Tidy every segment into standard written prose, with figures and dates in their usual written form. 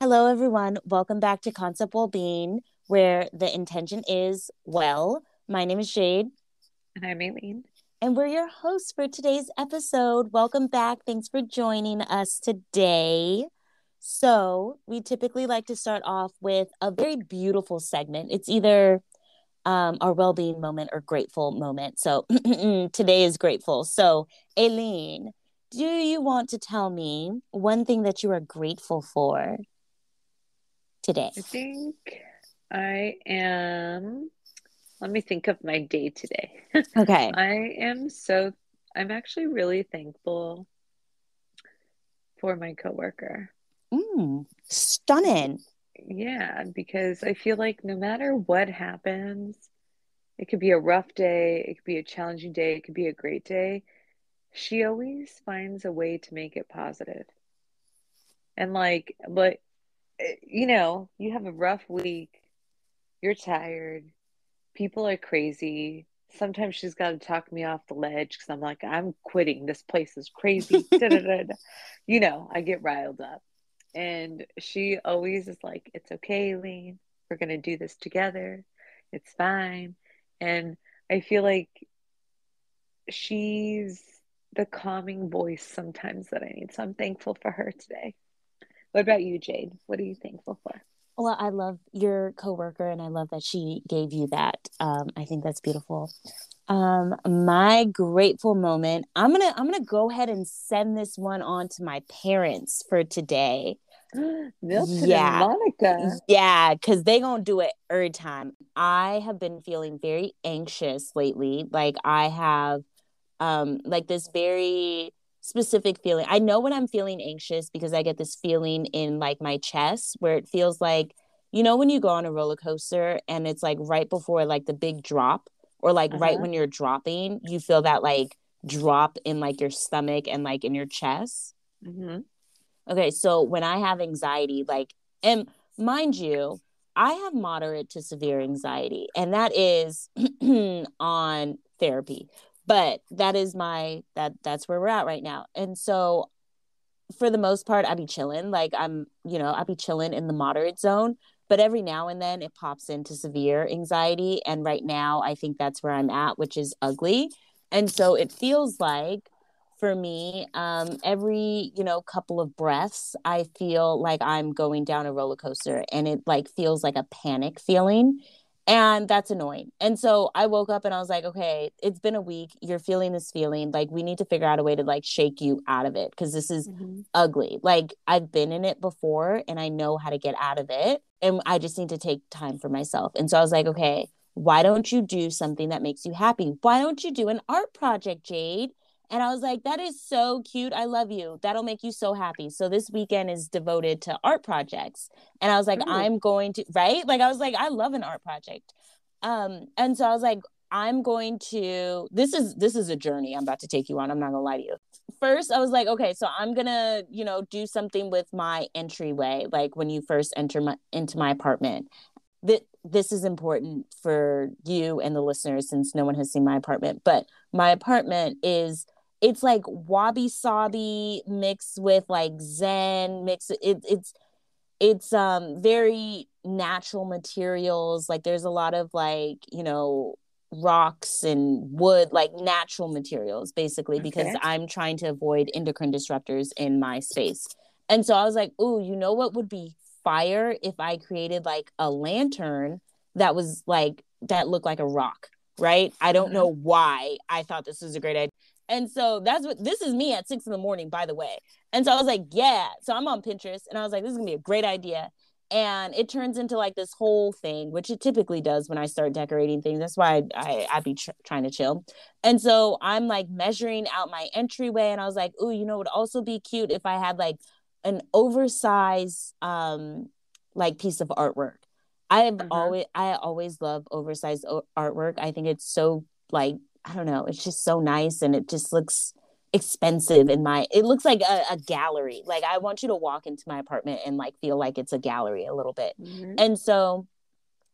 Hello, everyone. Welcome back to Concept Wellbeing, where the intention is well. My name is Jade, And I'm Aileen. and we're your hosts for today's episode. Welcome back. Thanks for joining us today. So, we typically like to start off with a very beautiful segment. It's either our well-being moment or grateful moment. So, today is grateful. So, Aileen, do you want to tell me one thing that you are grateful for today? I think I am. Let me think of my day today. Okay. I am so, I'm actually really thankful for my coworker. Stunning. Yeah, because I feel like no matter what happens, it could be a rough day, it could be a challenging day, it could be a great day. She always finds a way to make it positive. And you have a rough week, you're tired, people are crazy. Sometimes she's got to talk me off the ledge because I'm like, I'm quitting. This place is crazy. Da, da, da, da. I get riled up. And she always is like, it's okay, Lean. We're going to do this together. It's fine. And I feel like she's the calming voice sometimes that I need. So I'm thankful for her today. What about you, Jade? What are you thankful for? Well, I love your coworker, and I love that she gave you that. I think that's beautiful. My grateful moment. I'm gonna go ahead and send this one on to my parents for today. Milton and Yeah, Monica. yeah, because they gonna do it every time. I have been feeling very anxious lately. Like I have like this very specific feeling. I know when I'm feeling anxious because I get this feeling in like my chest where it feels like, when you go on a roller coaster and it's like right before like the big drop, or like right Uh-huh. when you're dropping, you feel that like drop in like your stomach and like in your chest. Mm-hmm. Okay, so when I have anxiety, like, and mind you, I have moderate to severe anxiety, and that is on therapy. But that's where we're at right now. And so for the most part, I be chilling. Like I be chilling in the moderate zone. But every now and then it pops into severe anxiety. And right now I think that's where I'm at, which is ugly. And so it feels like for me, every, couple of breaths, I feel like I'm going down a roller coaster, and it like feels like a panic feeling. And that's annoying. And so I woke up and I was like, okay, it's been a week. You're feeling this feeling. Like, we need to figure out a way to like shake you out of it because this is Mm-hmm. ugly. Like, I've been in it before and I know how to get out of it. And I just need to take time for myself. And so I was like, okay, why don't you do something that makes you happy? Why don't you do an art project, Jade? And I was like, that is so cute. I love you. That'll make you so happy. So this weekend is devoted to art projects. And I was like, Ooh. I'm going to, right? Like, I was like, I love an art project. And so I was like, I'm going to, this is a journey I'm about to take you on. I'm not gonna lie to you. First, I was like, okay, so I'm gonna, do something with my entryway, like when you first enter into my apartment. That this is important for you and the listeners since no one has seen my apartment. But my apartment is, it's like wabi sabi mixed with like zen mixed. It's very natural materials. Like there's a lot of like, rocks and wood, like natural materials basically, because Okay. I'm trying to avoid endocrine disruptors in my space. And so I was like, ooh, you know what would be fire if I created like a lantern that was like that looked like a rock, right? I don't Uh-huh. know why I thought this was a great idea. And so that's what this is, me at 6 in the morning, by the way. And so I was like, yeah. So I'm on Pinterest and I was like, this is gonna be a great idea. And it turns into like this whole thing, which it typically does when I start decorating things. That's why I be trying to chill. And so I'm like measuring out my entryway, and I was like, ooh, it would also be cute if I had like an oversized like piece of artwork. Uh-huh. I always love oversized artwork. I think it's so like, I don't know, it's just so nice, and it just looks expensive in my, it looks like a gallery. Like I want you to walk into my apartment and like feel like it's a gallery a little bit. Mm-hmm. And so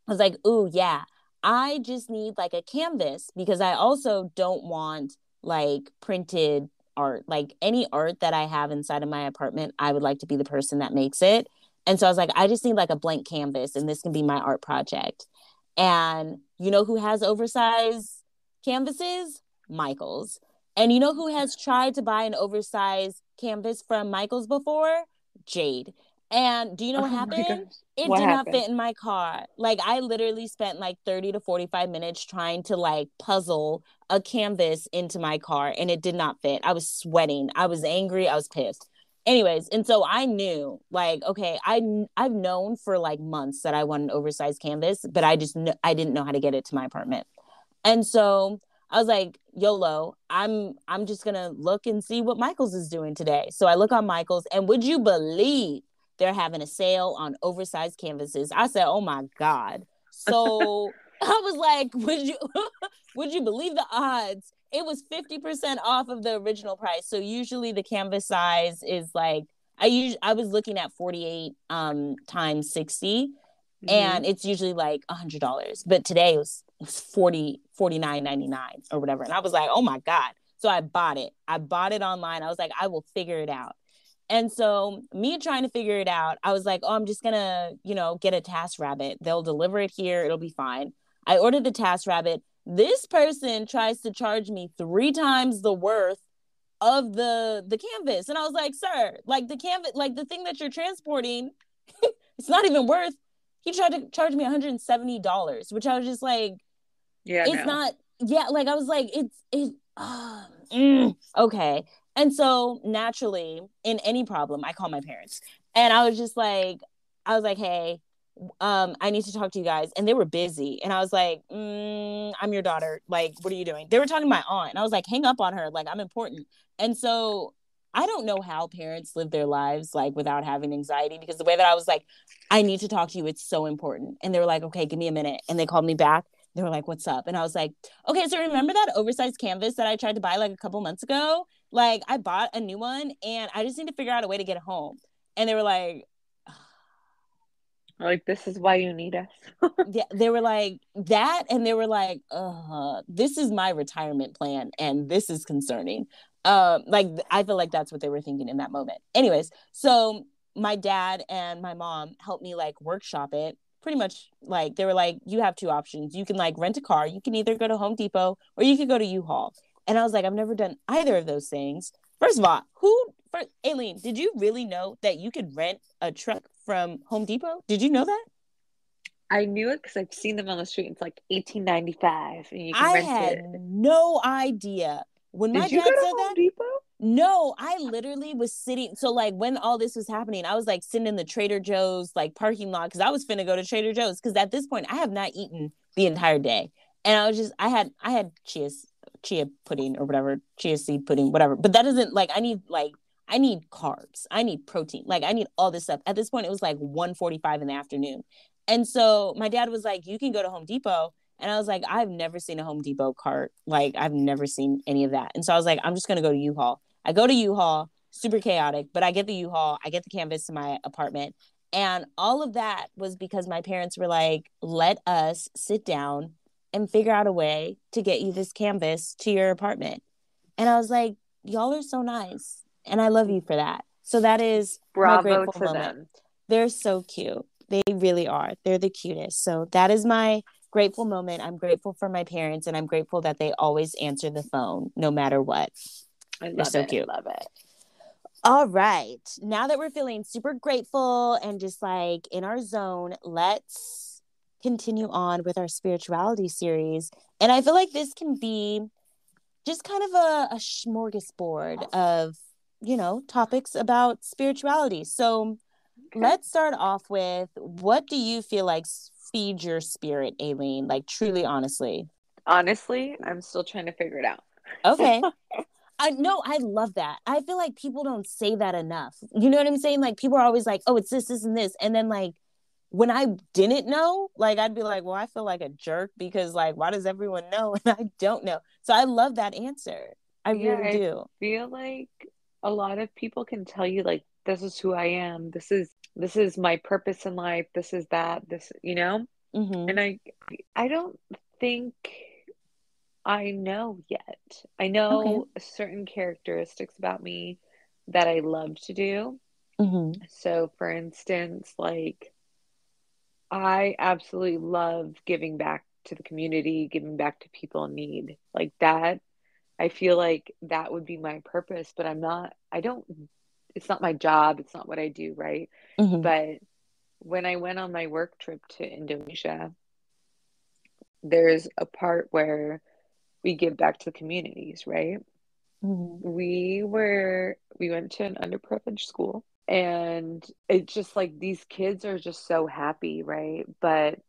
I was like, ooh, yeah, I just need like a canvas, because I also don't want like printed art. Like any art that I have inside of my apartment, I would like to be the person that makes it. And so I was like, I just need like a blank canvas and this can be my art project. And you know who has oversized canvases? Michaels. And you know who has tried to buy an oversized canvas from Michaels before? Jade. And do you know what Oh my happened? gosh. It What did not happened? fit in my car. Like I literally spent like 30 to 45 minutes trying to like puzzle a canvas into my car and it did not fit. I was sweating. I was angry. I was pissed. Anyways, and so I knew like okay, I've known for like months that I want an oversized canvas, but I didn't know how to get it to my apartment. And so I was like, YOLO, I'm just gonna look and see what Michaels is doing today. So I look on Michaels, and would you believe they're having a sale on oversized canvases? I said, oh my God. So I was like, would you believe the odds? It was 50% off of the original price. So usually the canvas size is like I was looking at 48 times 60 Mm-hmm. and it's usually like $100, but today it was 49.99 or whatever, and I was like, oh my God. So I bought it online. I was like, I will figure it out. And so me trying to figure it out, I was like, oh, I'm just gonna get a task rabbit. They'll deliver it here, it'll be fine. I ordered the task rabbit. This person tries to charge me 3 times the worth of the canvas, and I was like, sir, like the canvas, like the thing that you're transporting, it's not even worth. He tried to charge me $170, which I was just like, Yeah, it's no. not. Yeah, like I was like, okay. And so naturally, in any problem, I call my parents, and I was like, hey, I need to talk to you guys, and they were busy, and I was like, I'm your daughter. Like, what are you doing? They were talking to my aunt, and I was like, hang up on her. Like, I'm important. And so I don't know how parents live their lives like without having anxiety, because the way that I was like, I need to talk to you. It's so important. And they were like, okay, give me a minute. And they called me back. They were like, what's up? And I was like, okay, so remember that oversized canvas that I tried to buy like a couple months ago? Like, I bought a new one and I just need to figure out a way to get it home. And they were like, Like, this is why you need us. yeah, they were like that, and they were like, this is my retirement plan, and this is concerning. Like I feel like that's what they were thinking in that moment. Anyways, so my dad and my mom helped me like workshop it. Pretty much, like they were like, you have two options. You can like rent a car. You can either go to Home Depot or you could go to U-Haul. And I was like, I've never done either of those things. First of all, Aileen, did you really know that you could rent a truck from Home Depot? Did you know that? I knew it because I've seen them on the street. It's like 18.95, and you can I rent had it. no idea. When my Did you go dad to said Home that, Depot? no, I literally was sitting. So, like, when all this was happening, I was like sitting in the Trader Joe's like parking lot because I was finna go to Trader Joe's because at this point I have not eaten the entire day, and I had chia pudding or whatever, chia seed pudding, whatever. But that doesn't like I need carbs, I need protein, like I need all this stuff. At this point, it was like 1:45 in the afternoon, and so my dad was like, "You can go to Home Depot." And I was like, I've never seen a Home Depot cart. Like, I've never seen any of that. And so I was like, I'm just going to go to U-Haul. I go to U-Haul, super chaotic, but I get the U-Haul, I get the canvas to my apartment. And all of that was because my parents were like, let us sit down and figure out a way to get you this canvas to your apartment. And I was like, y'all are so nice. And I love you for that. So that is my Bravo grateful to moment. them. They're so cute. They really are. They're the cutest. So that is my grateful moment. I'm grateful for my parents and I'm grateful that they always answer the phone no matter what. I They're love so it. I cute. love it. All right. Now that we're feeling super grateful and just like in our zone, let's continue on with our spirituality series. And I feel like this can be just kind of a smorgasbord of, topics about spirituality. So Okay. let's start off with, what do you feel like feeds your spirit, Aileen? Like, truly, honestly. Honestly, I'm still trying to figure it out. Okay. I know, I love that. I feel like people don't say that enough. You know what I'm saying? Like people are always like, "Oh, it's this, and this," and then like when I didn't know, like I'd be like, "Well, I feel like a jerk because like why does everyone know and I don't know?" So I love that answer. I Yeah, really I do. feel like a lot of people can tell you like this is who I am. This is my purpose in life. This is that. This. Mm-hmm. And I don't think I know yet. I Okay. know certain characteristics about me that I love to do. Mm-hmm. So, for instance, like, I absolutely love giving back to the community, giving back to people in need. Like that, I feel like that would be my purpose, but I don't, it's not my job. It's not what I do, right? Mm-hmm. But when I went on my work trip to Indonesia, there's a part where we give back to the communities, right? Mm-hmm. We went to an underprivileged school, and it's just like these kids are just so happy, right? But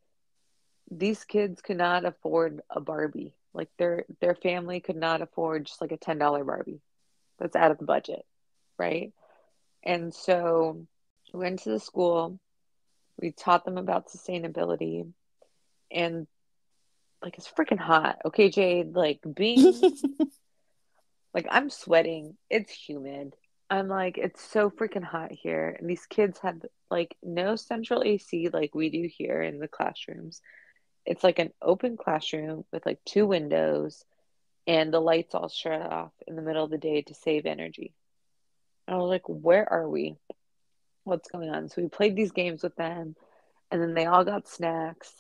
these kids could not afford a Barbie. Like their family could not afford just like a $10 Barbie. That's out of the budget, right? And so we went to the school, we taught them about sustainability, and like it's freaking hot. Okay, Jade, like being like I'm sweating. It's humid. I'm like, it's so freaking hot here. And these kids have like no central AC like we do here in the classrooms. It's like an open classroom with like two windows and the lights all shut off in the middle of the day to save energy. And I was like, where are we? What's going on? So we played these games with them, and then they all got snacks.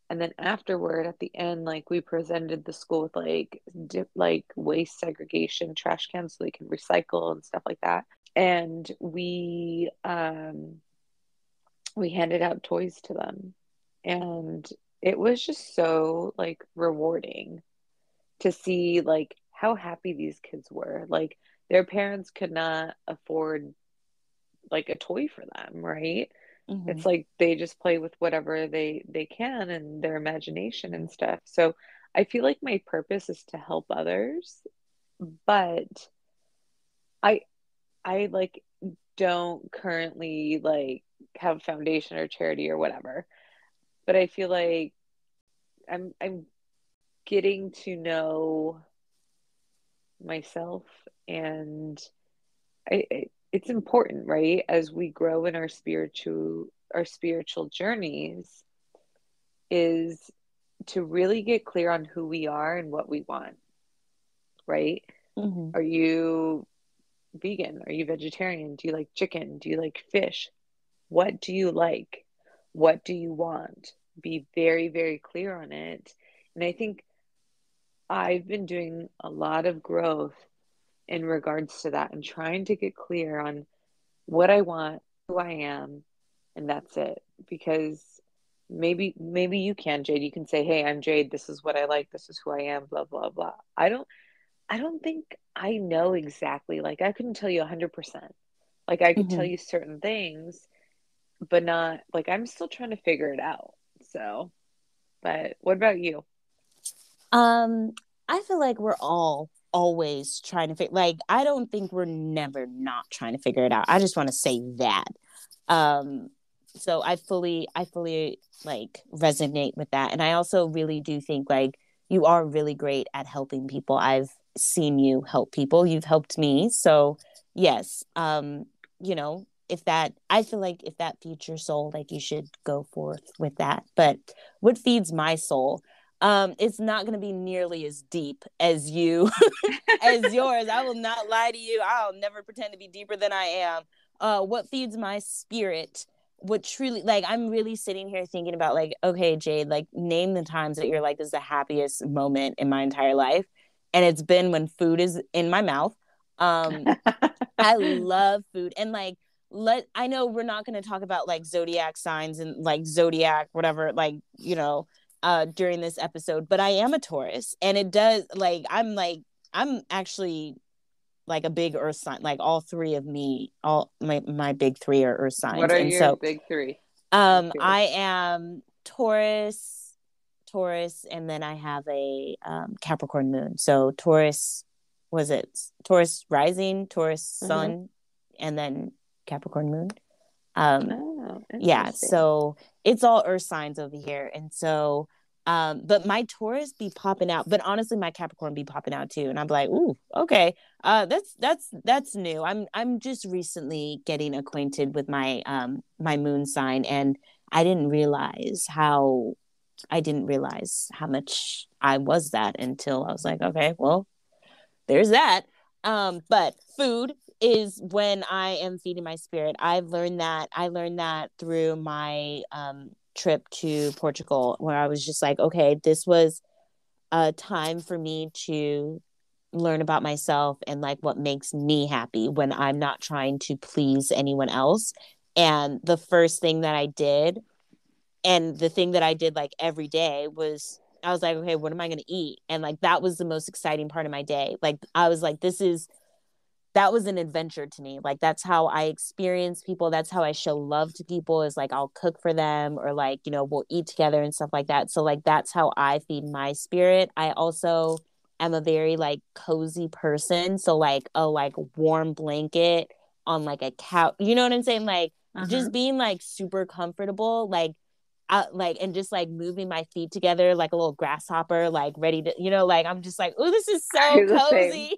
And then afterward, at the end, like we presented the school with like waste segregation trash cans so they can recycle and stuff like that. And we handed out toys to them, and it was just so like rewarding to see like how happy these kids were. Like their parents could not afford like a toy for them, right? Mm-hmm. It's like they just play with whatever they can and their imagination and stuff. So I feel like my purpose is to help others, but I I like don't currently like have a foundation or charity or whatever. But I feel like I'm getting to know myself, and it's important, right? As we grow in our spiritual journeys, is to really get clear on who we are and what we want, right? Mm-hmm. Are you vegan? Are you vegetarian? Do you like chicken? Do you like fish? What do you like? What do you want? Be very, very clear on it. And I think I've been doing a lot of growth in regards to that and trying to get clear on what I want, who I am, and that's it. Because maybe you can, Jade. You can say, "Hey, I'm Jade. This is what I like. This is who I am." Blah blah blah. I don't think I know exactly. Like I couldn't tell you 100%. Like I could tell Mm-hmm. you certain things, but not like I'm still trying to figure it out. So, but what about you? Um, I feel like we're all always trying to figure. Like, I don't think we're never not trying to figure it out. I just want to say that. Um, so I fully like resonate with that, and I also really do think like you are really great at helping people. I've seen you help people. You've helped me. So yes, if that, I feel like if that feeds your soul, like you should go forth with that. But what feeds my soul? It's not going to be nearly as deep as you as yours. I will not lie to you. I'll never pretend to be deeper than I am. What feeds my spirit? What truly, like, I'm really sitting here thinking about, like, okay, Jade, like, name the times that you're like, this is the happiest moment in my entire life. And it's been when food is in my mouth. I love food. And like, I know we're not going to talk about like zodiac signs and like zodiac whatever, during this episode, but I am a Taurus, and it does, like I'm actually like a big earth sign. Like all three of me, all my big three are earth What signs. are And your so big three? I'm curious. I am Taurus, and then I have a Capricorn moon. So Taurus, was it Taurus rising, Taurus Uh-huh. sun, and then Capricorn moon. Um, Oh, yeah, interesting. so it's all earth signs over here. And so but my Taurus be popping out, but honestly my Capricorn be popping out too. And I'm like, ooh, okay. That's new. I'm just recently getting acquainted with my moon sign, and I didn't realize how much I was that until I was like, okay, well, there's that. But food is when I am feeding my spirit. I've learned that. I learned that through my trip to Portugal, where I was just like, okay, this was a time for me to learn about myself and like what makes me happy when I'm not trying to please anyone else. And the first thing that I did, and the thing that I did like every day, was I was like, okay, what am I going to eat? And like that was the most exciting part of my day. Like I was like, that was an adventure to me. Like that's how I experience people. That's how I show love to people, is like I'll cook for them, or like, you know, we'll eat together and stuff like that. So like that's how I feed my spirit. I also am a very like cozy person. So like a like warm blanket on like a couch, you know what I'm saying? Like Uh-huh. just being like super comfortable, like and just like moving my feet together like a little grasshopper, like ready to, you know, like I'm just like, oh, this is I so do the same. cozy.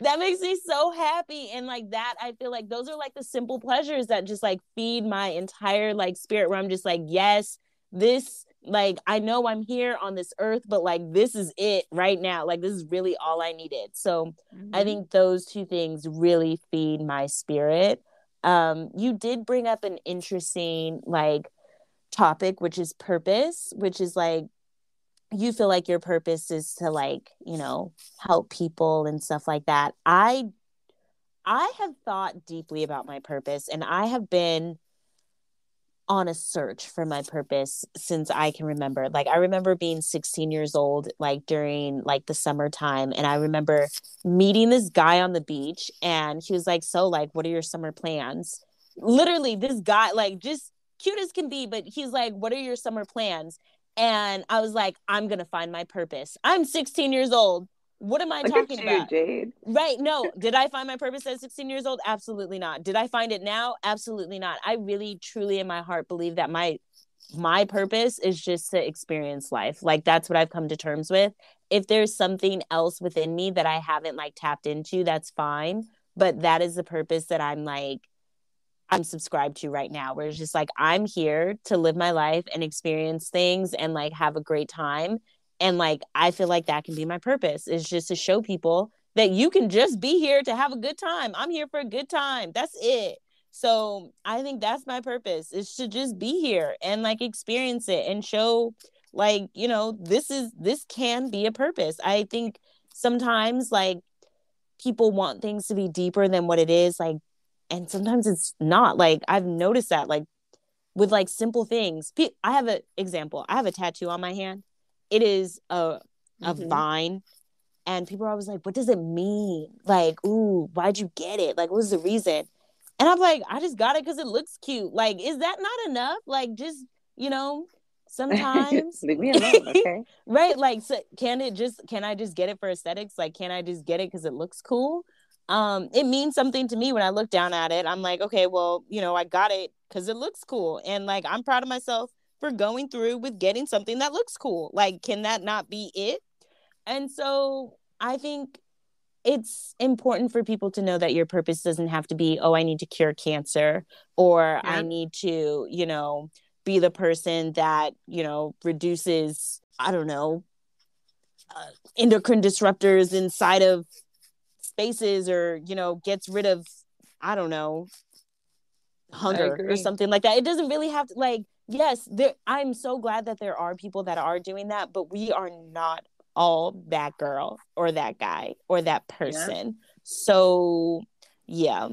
That makes me so happy. And like that, I feel like those are like the simple pleasures that just like feed my entire like spirit, where I'm just like, yes, this, like I know I'm here on this earth, but like this is it right now. Like this is really all I needed. So I Mm-hmm. think those two things really feed my spirit. You did bring up an interesting like topic, which is purpose, which is like, you feel like your purpose is to like, you know, help people and stuff like that. I have thought deeply about my purpose, and I have been on a search for my purpose since I can remember. Like I remember being 16 years old, like during like the summertime, and I remember meeting this guy on the beach, and he was like, "So like what are your summer plans?" Literally this guy, like just cute as can be, but he's like, "What are your summer plans?" And I was like, "I'm going to find my purpose. I'm 16 years old. What am I Look talking at you, about?" Jade. Right. No. Did I find my purpose at 16 years old? Absolutely not. Did I find it now? Absolutely not. I really, truly, in my heart, believe that my purpose is just to experience life. Like that's what I've come to terms with. If there's something else within me that I haven't like tapped into, that's fine. But that is the purpose that I'm subscribed to right now, where it's just like I'm here to live my life and experience things and like have a great time. And like I feel like that can be my purpose, is just to show people that you can just be here to have a good time. I'm here for a good time. That's it. So I think that's my purpose, is to just be here and like experience it and show like, you know, this can be a purpose. I think sometimes like people want things to be deeper than what it is, like, and sometimes it's not. Like I've noticed that like with like simple things. I have an example. I have a tattoo on my hand. It is a Mm-hmm. vine, and people are always like, what does it mean? Like, ooh, why'd you get it? Like, what was the reason? And I'm like, I just got it because it looks cute. Like, is that not enough? Like, just, you know, sometimes. Leave me alone, okay? Right. Like, so can I just get it for aesthetics? Like, can I just get it because it looks cool? It means something to me when I look down at it. I'm like, okay, well, you know, I got it because it looks cool. And like, I'm proud of myself for going through with getting something that looks cool. Like, can that not be it? And so I think it's important for people to know that your purpose doesn't have to be, oh, I need to cure cancer, or I Yeah. need to, you know, be the person that, you know, reduces, I don't know, endocrine disruptors inside of spaces, or, you know, gets rid of, I don't know, I hunger or agree. something like that. It doesn't really have to, like, yes, I'm so glad that there are people that are doing that, but we are not all that girl or that guy or that Yeah. person. So yeah,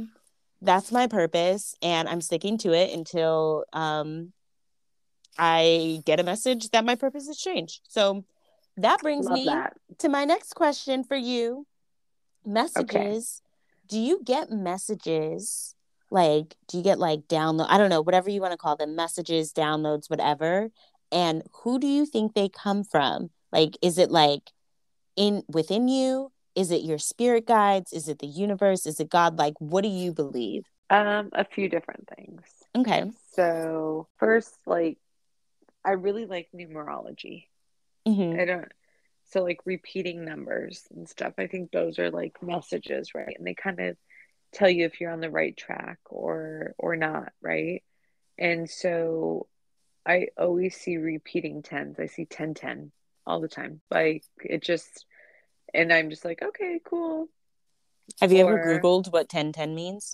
that's my purpose, and I'm sticking to it until I get a message that my purpose has changed. So that brings Love me that. to my next question for you. Okay. Messages. Do you get messages, like do you get like download, I don't know, whatever you want to call them, messages, downloads, whatever, and who do you think they come from? Like is it like in within you, is it your spirit guides, is it the universe, is it God? Like what do you believe? A few different things. Okay. So first, like I really like numerology. Mm-hmm. I don't so like repeating numbers and stuff. I think those are like messages, right? And they kind of tell you if you're on the right track or not, right? And so I always see repeating tens. I see 10 10 all the time. Like it just and I'm just like, okay, cool. Have you ever Or Googled what 1010 means?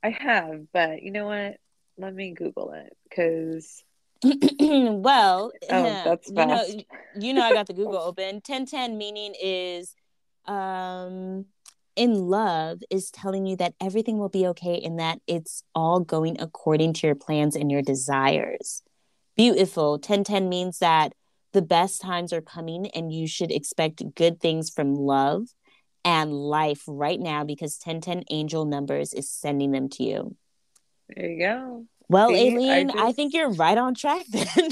I have, but you know what? Let me Google it because, Well, oh, that's you know, fast. I got the Google open. 1010 meaning is um in love is telling you that everything will be okay and that it's all going according to your plans and your desires. Beautiful. 1010 means that the best times are coming and you should expect good things from love and life right now because 1010 angel numbers is sending them to you. There you go. Well, See, I Aileen, I think just, you're right on track then.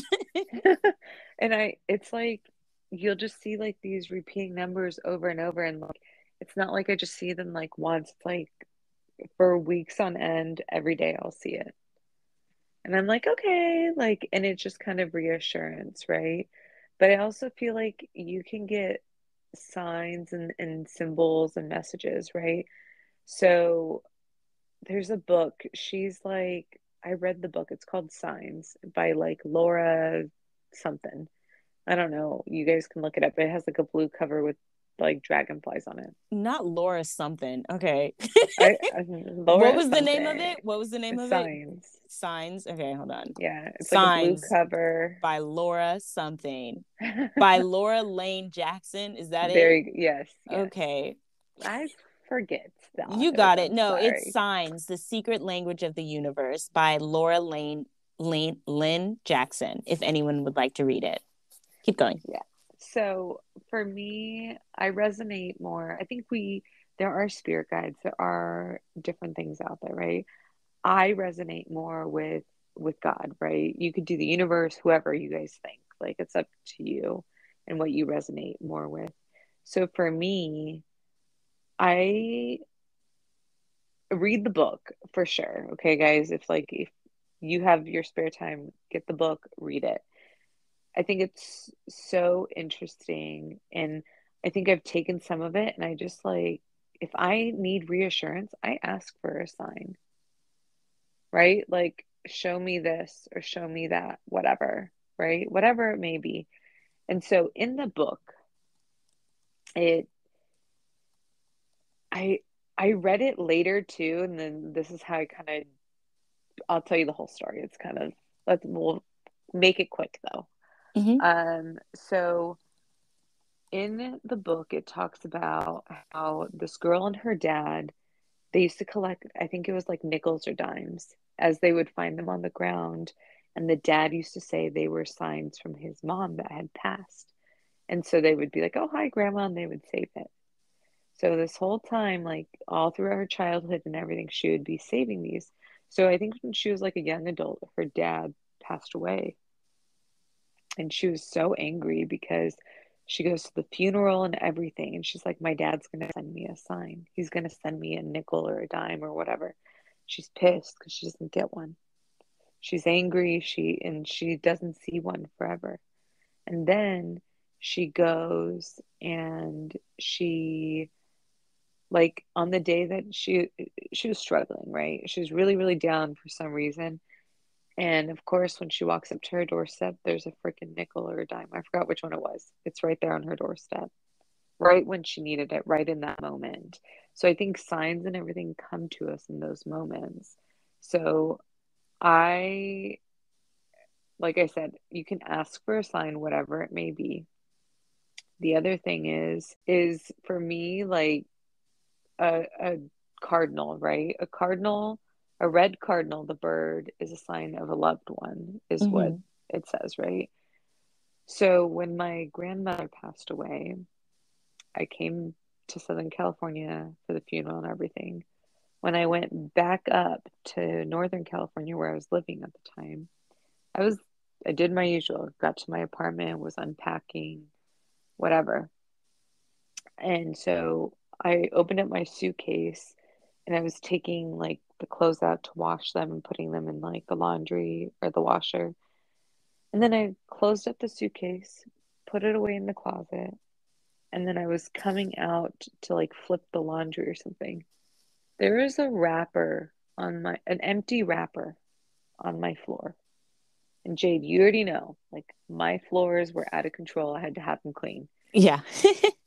and it's like you'll just see like these repeating numbers over and over, and like it's not like I just see them like once. It's like for weeks on end, every day I'll see it. And I'm like, okay, like, and it's just kind of reassurance, right? But I also feel like you can get signs and symbols and messages, right? So there's a book. She's like, I read the book. It's called Signs by like Laura something. I don't know. You guys can look it up. It has like a blue cover with like dragonflies on it. Not Laura something. Okay. I What Laura was the name of something. it? What was the name It's of it? Signs. Signs. Okay, hold on. Yeah, it's like a blue Signs cover. by Laura something. By Laura Lane Jackson. Is that it? Very, yes, yes. Okay. I forget the You authors. got it. I'm No, it's sorry. Signs, The Secret Language of the Universe by Laura Lynn Jackson, if anyone would like to read it. Keep going. Yeah. So for me, I resonate more. I think there are spirit guides, there are different things out there, right? I resonate more with God, right? You could do the universe, whoever you guys think. Like it's up to you and what you resonate more with. So for me, I read the book for sure. Okay, guys, if you have your spare time, get the book, read it. I think it's so interesting, and I think I've taken some of it and I just like if I need reassurance, I ask for a sign, right? Like show me this or show me that, whatever, right? Whatever it may be. And so in the book, it I I read it later too, and then this is how I kind of I'll tell you the whole story. It's kind of we'll make it quick though. Mm-hmm. So in the book, it talks about how this girl and her dad, they used to collect, I think it was like nickels or dimes, as they would find them on the ground. And the dad used to say they were signs from his mom that had passed. And so they would be like, oh, hi, grandma, and they would save it. So this whole time, like all throughout her childhood and everything, she would be saving these. So I think when she was like a young adult, her dad passed away. And she was so angry because she goes to the funeral and everything. And she's like, my dad's going to send me a sign. He's going to send me a nickel or a dime or whatever. She's pissed because she doesn't get one. She's angry. She doesn't see one forever. And then she goes and she like on the day that she was struggling, right? She was really, really down for some reason. And of course, when she walks up to her doorstep, there's a freaking nickel or a dime. I forgot which one it was. It's right there on her doorstep, right when she needed it, right in that moment. So I think signs and everything come to us in those moments. So I, like I said, you can ask for a sign, whatever it may be. The other thing is for me, like a cardinal, right? A red cardinal, the bird, is a sign of a loved one, is what Mm-hmm. it says, right? So when my grandmother passed away, I came to Southern California for the funeral and everything. When I went back up to Northern California where I was living at the time, I was I did my usual, got to my apartment, was unpacking, whatever. And so I opened up my suitcase and I was taking like the clothes out to wash them and putting them in like the laundry or the washer. And then I closed up the suitcase, put it away in the closet, and then I was coming out to like flip the laundry or something. There is a wrapper an empty wrapper on my floor. And Jade, you already know, like my floors were out of control. I had to have them clean. Yeah.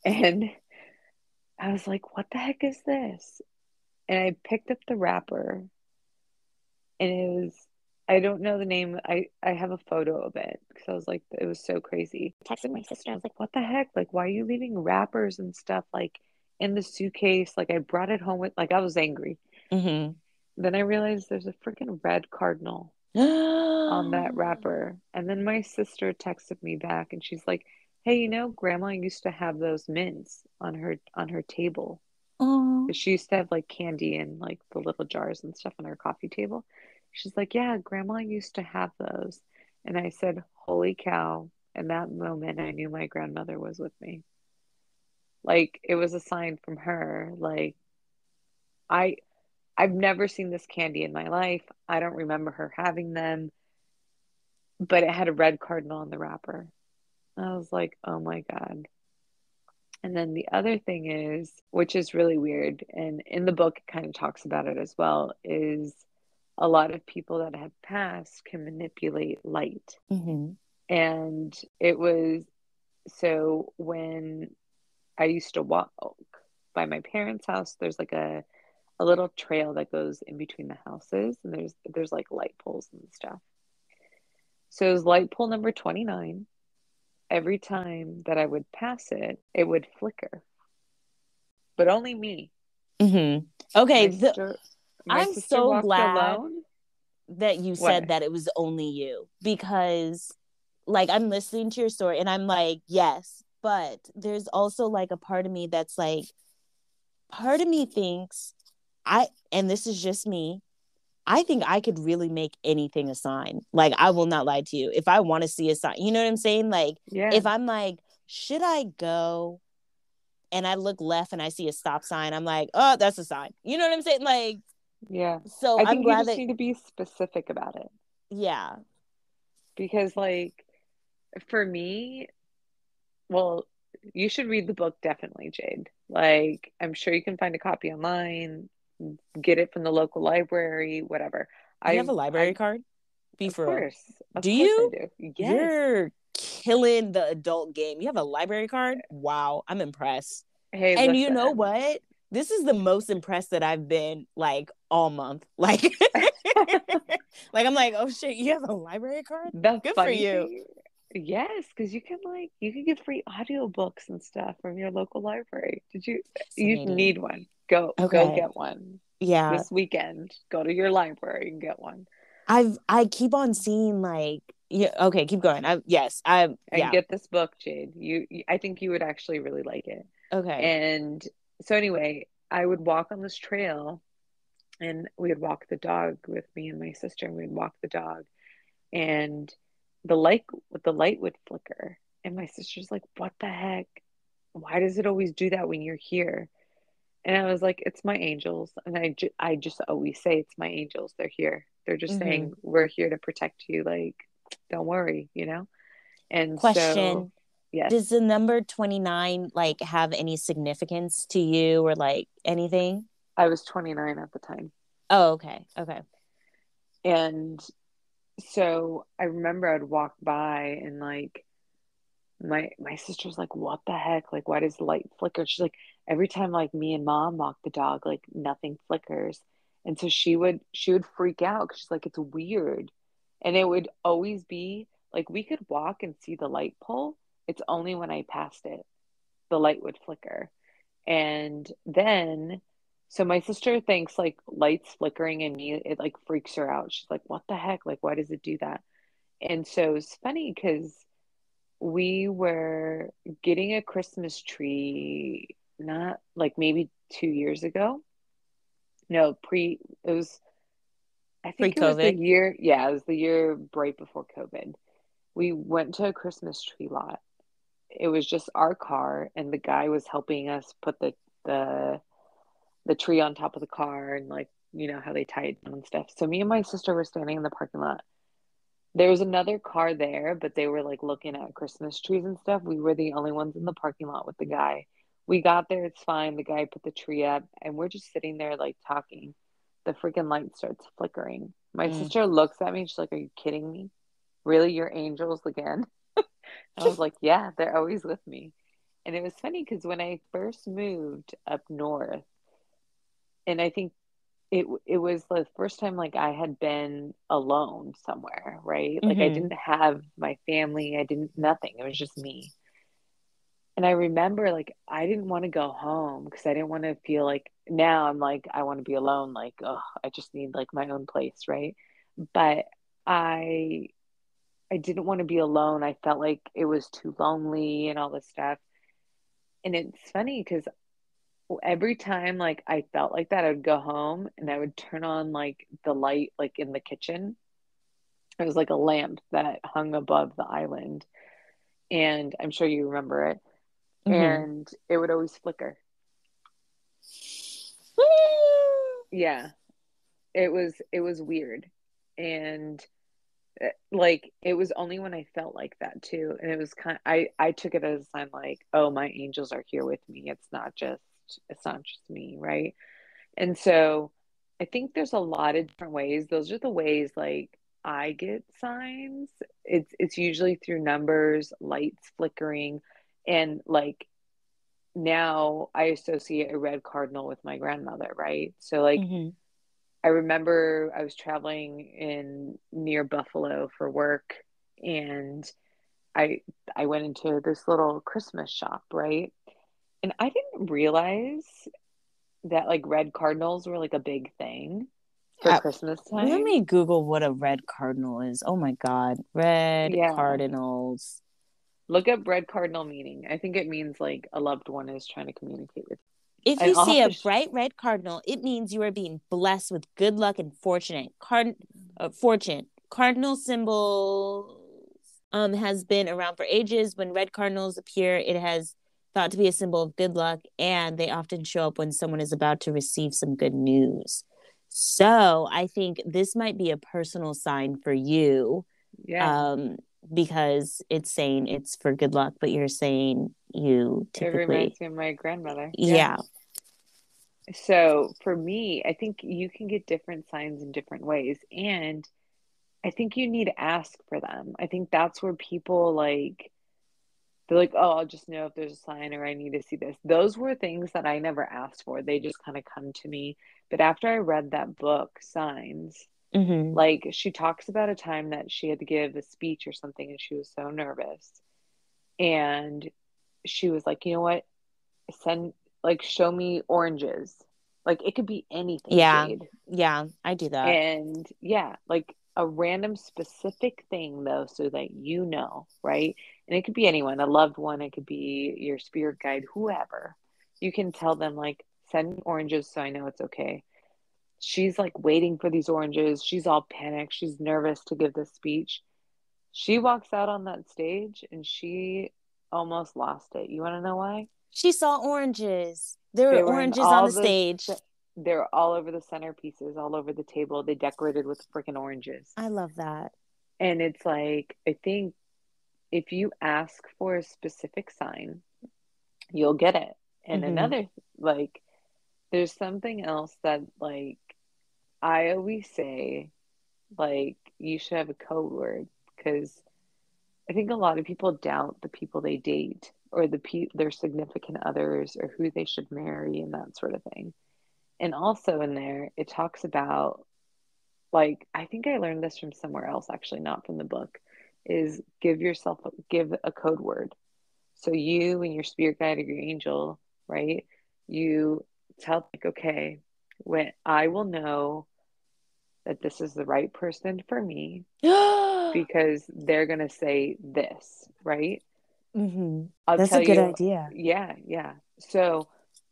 And I was like, what the heck is this? And I picked up the wrapper, and it was, I don't know the name. I have a photo of it because I was like, it was so crazy. I texted my sister. I was like, what the heck? Like, why are you leaving wrappers and stuff like in the suitcase? Like, I brought it home with, like, I was angry. Mm-hmm. Then I realized there's a freaking red cardinal on that wrapper. And then my sister texted me back and she's like, "Hey, grandma used to have those mints on her table. Oh. 'Cause she used to have like candy and like the little jars and stuff on her coffee table." She's like, "Yeah, grandma used to have those." And I said, "Holy cow." In that moment, I knew my grandmother was with me. Like it was a sign from her. Like I I've never seen this candy in my life. I don't remember her having them, but it had a red cardinal on the wrapper. I was like, oh my God. And then the other thing is, which is really weird, and in the book it kind of talks about it as well, is a lot of people that have passed can manipulate light. Mm-hmm. And it was so when I used to walk by my parents' house, there's like a little trail that goes in between the houses, and there's like light poles and stuff. So it was light pole number 29. Every time that I would pass it, it would flicker, but only me. Mm-hmm. Okay. My sister, my I'm sister so walked glad alone. that you said What? that it was only you, because like I'm listening to your story and I'm like, yes, but there's also like a part of me that's like, part of me thinks and this is just me, I think I could really make anything a sign. Like, I will not lie to you. If I want to see a sign, you know what I'm saying? Like, Yeah, if I'm like, should I go? And I look left and I see a stop sign, I'm like, oh, that's a sign. You know what I'm saying? Like, yeah. so I I'm think you glad just that, need to be specific about it yeah. because, like, for me, well, you should read the book definitely, Jade. Like, I'm sure you can find a copy online, get it from the local library, whatever. You have a I, library card? Be of for real. course, of Do course I you? do. Yes. You're killing the adult game. You have a library card? Wow, I'm impressed. Hey, And you know listen. what? This is the most impressed that I've been like all month. Like, like I'm like, oh shit, you have a library card? The Good for funny you. thing, yes, because you can get free audiobooks and stuff from your local library. You Fascinating. need one. Go Okay. get one. Yeah. This weekend, go to your library and get one. I keep on seeing like, yeah, okay, keep going. And Yeah. get this book, Jade. I think you would actually really like it. Okay. And so anyway, I would walk on this trail and we would walk the dog with me and my sister, and we'd walk the dog, and the light the light would flicker, and my sister's like, what the heck, why does it always do that when you're here? And I was like, it's my angels. And I just always say it's my angels, they're here, they're just Mm-hmm. saying we're here to protect you, like don't worry. And so Question. yes, Does the number 29 like have any significance to you or like anything? I was 29 at the time. Oh, okay. Okay. And so I remember I'd walk by, and like my sister's like, what the heck, like why does the light flicker? She's like, every time like me and mom walk the dog, like nothing flickers. And so she would freak out because she's like, it's weird. And it would always be like we could walk and see the light pole, it's only when I passed it the light would flicker. And then so my sister thinks like lights flickering and me, it like freaks her out. She's like, what the heck, like why does it do that? And so it's funny because we were getting a Christmas tree, not like maybe 2 years ago. No, it was, I think it was the Pre-COVID. year, yeah, it was the year right before COVID. We went to a Christmas tree lot. It was just our car, and the guy was helping us put the, the tree on top of the car, and like, how they tie it down and stuff. So me and my sister were standing in the parking lot. There was another car there, but they were like looking at Christmas trees and stuff. We were the only ones in the parking lot with the guy. We got there, it's fine. The guy put the tree up, and we're just sitting there like talking. The freaking light starts flickering. My Mm. sister looks at me. She's like, are you kidding me? Really? Your angels again? I was like, yeah, they're always with me. And it was funny because when I first moved up north, and I think it was the first time like I had been alone somewhere, right? Like I Mm-hmm. didn't have my family, I didn't nothing. It was just me. And I remember like I didn't want to go home because I didn't want to feel like now I'm like I want to be alone, like oh, I just need like my own place, right? But I I didn't want to be alone. I felt like it was too lonely and all this stuff. And it's funny because every time like I felt like that, I would go home and I would turn on like the light like in the kitchen. It was like a lamp that hung above the island. And I'm sure you remember it. Mm-hmm. And it would always flicker. Yeah, it was weird. And like it was only when I felt like that too. And it was I took it as a sign like, oh, my angels are here with me. It's not just me, right? And so I think there's a lot of different ways. Those are the ways like I get signs. It's usually through numbers, lights flickering, and like now I associate a red cardinal with my grandmother, right? So like Mm-hmm. I remember I was traveling in near Buffalo for work and I I went into this little Christmas shop, right? And I didn't realize that like red cardinals were like a big thing for Christmas Let time. me Google what a red cardinal is. Oh my God. Red Yeah. cardinals. Look up red cardinal meaning. I think it means like a loved one is trying to communicate with If you. And you I'll see have a to bright red cardinal, it means you are being blessed with good luck and fortune. Cardinal symbol has been around for ages. When red cardinals appear, it has thought to be a symbol of good luck, and they often show up when someone is about to receive some good news. So I think this might be a personal sign for you, yeah, um, because it's saying it's for good luck, but you're saying you it typically, reminds me of my grandmother. Yeah. yeah. So for me, I think you can get different signs in different ways. And I think you need to ask for them. I think that's where people like, they're like, oh, I'll just know if there's a sign or I need to see this. Those were things that I never asked for. They just kind of come to me. But after I read that book, Signs, Mm-hmm. like she talks about a time that she had to give a speech or something and she was so nervous. And she was like, you know what? Send, like, show me oranges. Like, it could be anything, Yeah. Jade. Yeah. I do that. And yeah, like a random specific thing though, so that you know, right? And it could be anyone, a loved one, it could be your spirit guide, whoever. You can tell them, like, send me oranges so I know it's okay. She's like waiting for these oranges. She's all panicked. She's nervous to give this speech. She walks out on that stage and she almost lost it. You want to know why? She saw oranges. There were They were in oranges on all the stage. they're all over the centerpieces, all over the table. They decorated with freaking oranges. I love that. And it's like, I think if you ask for a specific sign, you'll get it. And Mm-hmm. another, like, there's something else that, like, I always say, like, you should have a code word because I think a lot of people doubt the people they date or their significant others or who they should marry and that sort of thing. And also in there, it talks about, like, I think I learned this from somewhere else, actually, not from the book, is give a code word. So you and your spirit guide or your angel, right? You tell, like, okay, when I will know that this is the right person for me because they're going to say this, right? Mm-hmm. I'll That's a tell good you, idea. yeah, yeah. So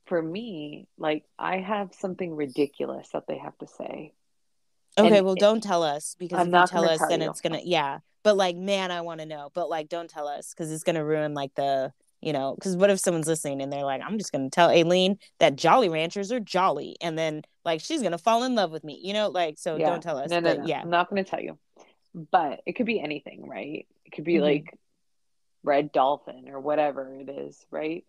for me, like, I have something ridiculous that they have to say. Okay, And well, don't tell us because I'm if you not tell going to us, tell then you. it's gonna, yeah. But like, man, I want to know. But like, don't tell us because it's gonna ruin like because what if someone's listening and they're like, I'm just gonna tell Aileen that Jolly Ranchers are jolly, and then like she's gonna fall in love with me, like. So Yeah. don't tell us. No, no, But no. yeah. I'm not going to tell you. But it could be anything, right? It could be Mm-hmm. like red dolphin or whatever it is, right?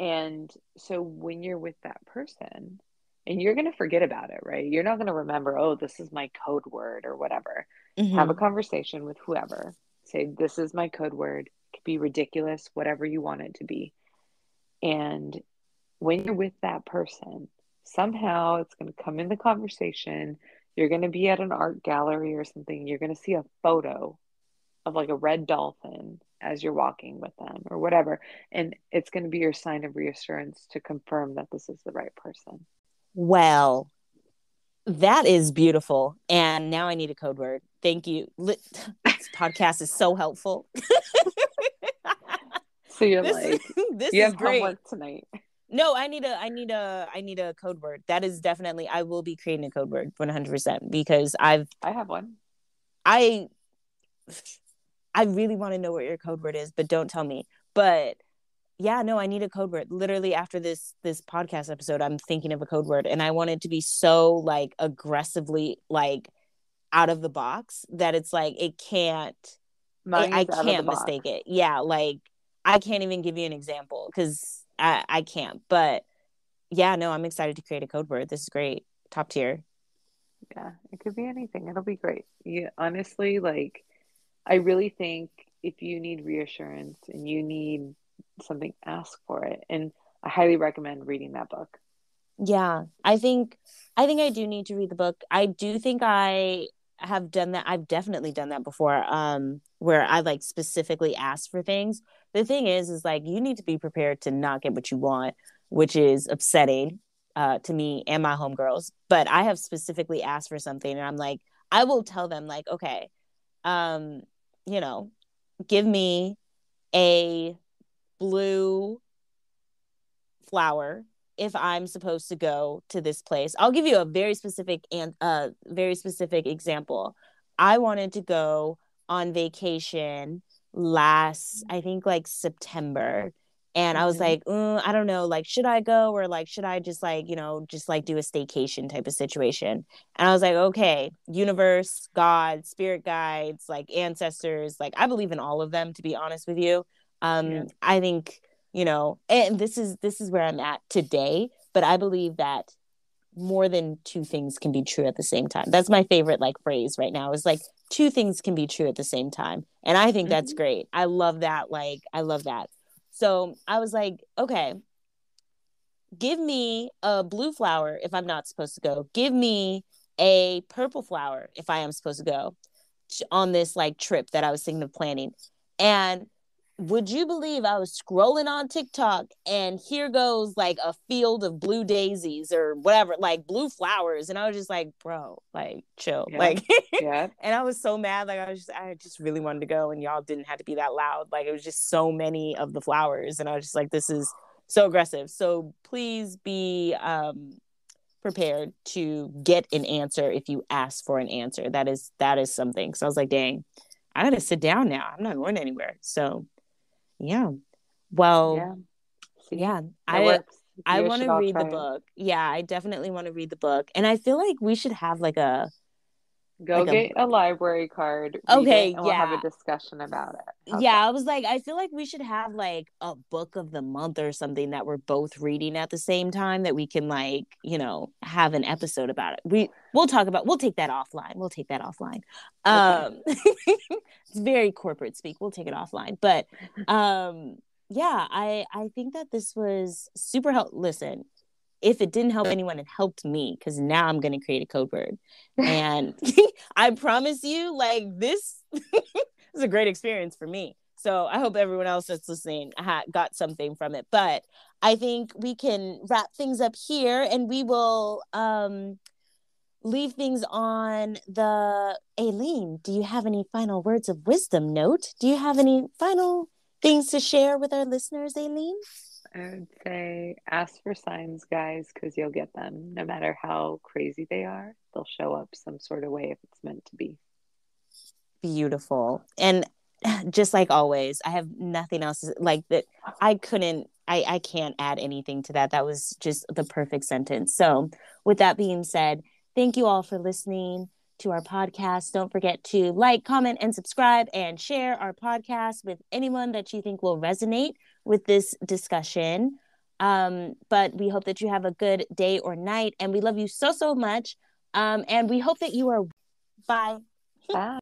And so when you're with that person, and you're going to forget about it, right? You're not going to remember, oh, this is my code word or whatever. Have a Mm-hmm. conversation with whoever. Say, this is my code word. It could be ridiculous, whatever you want it to be. And when you're with that person, somehow it's going to come in the conversation. You're going to be at an art gallery or something. You're going to see a photo of like a red dolphin as you're walking with them or whatever. And it's going to be your sign of reassurance to confirm that this is the right person. Well, that is beautiful. And now I need a code word. Thank you. This podcast is so helpful. So you're this you is have great. homework tonight. No, I need a code word. That is definitely, I will be creating a code word 100% because I have one. I really want to know what your code word is, but don't tell me. But yeah, no, I need a code word. Literally after this podcast episode, I'm thinking of a code word, and I want it to be so like aggressively like out of the box that it's like I can't mistake it. Yeah, like I can't even give you an example because I can't. But yeah, no, I'm excited to create a code word. This is great. Top tier. Yeah, it could be anything. It'll be great. Yeah, honestly, like I really think if you need reassurance and you need something, ask for it. And I highly recommend reading that book. Yeah, I do need to read the book. I do think I have done that. I've definitely done that before. Where I like specifically ask for things. The thing is like you need to be prepared to not get what you want, which is upsetting to me and my homegirls. But I have specifically asked for something, and I'm like, I will tell them like, okay, um, you know, give me a blue flower if I'm supposed to go to this place. I'll give you a very specific example. I wanted to go on vacation last, I think like September. And I was Mm-hmm. like, I don't know, like, should I go or like, should I just like, just like do a staycation type of situation? And I was like, okay, universe, God, spirit guides, like ancestors, like I believe in all of them, to be honest with you. Yeah. I think and this is where I'm at today, but I believe that more than two things can be true at the same time. That's my favorite like phrase right now, is like two things can be true at the same time, and I think that's Mm-hmm. great. I love that. Like I love that. So I was like, okay, give me a blue flower if I'm not supposed to go, give me a purple flower if I am supposed to go on this like trip that I was thinking of planning. And would you believe I was scrolling on TikTok and here goes like a field of blue daisies or whatever, like blue flowers. And I was just like, bro, like chill. Yeah. Like, Yeah. and I was so mad. Like I just really wanted to go and y'all didn't have to be that loud. Like it was just so many of the flowers. And I was just like, this is so aggressive. So please be prepared to get an answer if you ask for an answer. That is something. So I was like, dang, I gotta sit down now. I'm not going anywhere. So yeah. Well, Yeah. See, yeah. it works. I You want should to all read the try it. book. Yeah, I definitely want to read the book. And I feel like we should have Go like a get a library card, read it, okay, and we'll have a yeah. discussion about it. How's Yeah, that? I was like, I feel like we should have like a book of the month or something that we're both reading at the same time that we can like, have an episode about it. We'll take that offline. We'll take that offline. Okay. It's very corporate speak. We'll take it offline. But yeah, I think that this was super helpful. Listen, if it didn't help anyone, it helped me because now I'm going to create a code word. And I promise you, like, this is a great experience for me. So I hope everyone else that's listening got something from it. But I think we can wrap things up here, and we will leave things on the Aileen. Do you have any final words of wisdom note? Do you have any final things to share with our listeners, Aileen? I would say ask for signs, guys, because you'll get them. No matter how crazy they are, they'll show up some sort of way if it's meant to be. Beautiful. And just like always, I have nothing else like that. I can't add anything to that. That was just the perfect sentence. So with that being said, thank you all for listening to our podcast. Don't forget to like, comment, and subscribe, and share our podcast with anyone that you think will resonate with this discussion. But we hope that you have a good day or night, and we love you so, so much. And we hope that you are. Bye. Bye.